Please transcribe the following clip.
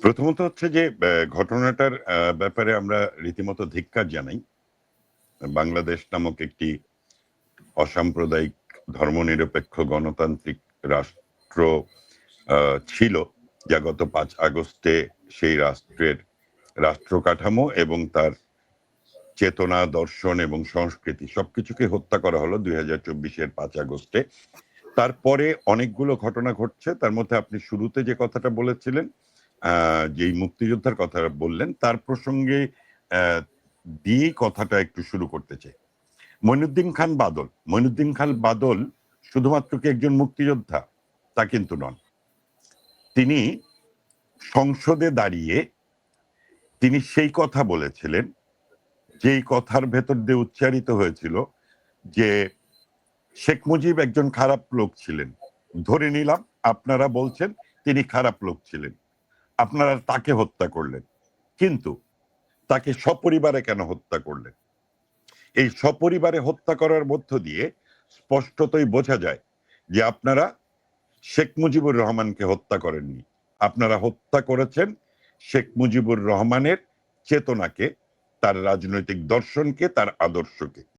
প্রথমত হচ্ছে যে ঘটনাটার ব্যাপারে আমরা রীতিমতো ধিক্কার জানাই। বাংলাদেশ নামক একটি অসাম্প্রদায়িক ধর্মনিরপেক্ষ গণতান্ত্রিক রাষ্ট্র ছিল, যা গত ৫ আগস্টে সেই রাষ্ট্রের রাষ্ট্র কাঠামো এবং তার চেতনা, দর্শন এবং সংস্কৃতি সবকিছুকে হত্যা করা হলো ২০২৪-এর ৫ আগস্টে। তারপরে অনেকগুলো ঘটনা ঘটছে। তার মধ্যে আপনি শুরুতে যে কথাটা বলেছিলেন, যেই মুক্তিযোদ্ধার কথা বললেন, তার প্রসঙ্গে দিয়েই কথাটা একটু শুরু করতে চাই। মইনুদ্দিন খান বাদল। মইনুদ্দিন খান বাদল শুধুমাত্র কি একজন মুক্তিযোদ্ধা? তা কিন্তু নন। তিনি সংসদে দাঁড়িয়ে তিনি সেই কথা বলেছিলেন, যেই কথার ভেতর দিয়ে উচ্চারিত হয়েছিল যে শেখ মুজিব একজন খারাপ লোক ছিলেন। ধরে নিলাম আপনারা বলছেন তিনি খারাপ লোক ছিলেন। আপনারা তাকে হত্যা করলেন। কিন্তু তাকে সপরিবারে কেন হত্যা করলেন? এই সপরিবারে হত্যা করার মধ্য দিয়ে স্পষ্টতই বোঝা যায় যে আপনারা শেখ মুজিবুর রহমানকে হত্যা করেননি। আপনারা হত্যা করেছেন শেখ মুজিবুর রহমানের চেতনাকে, তার রাজনৈতিক দর্শনকে, তার আদর্শকে।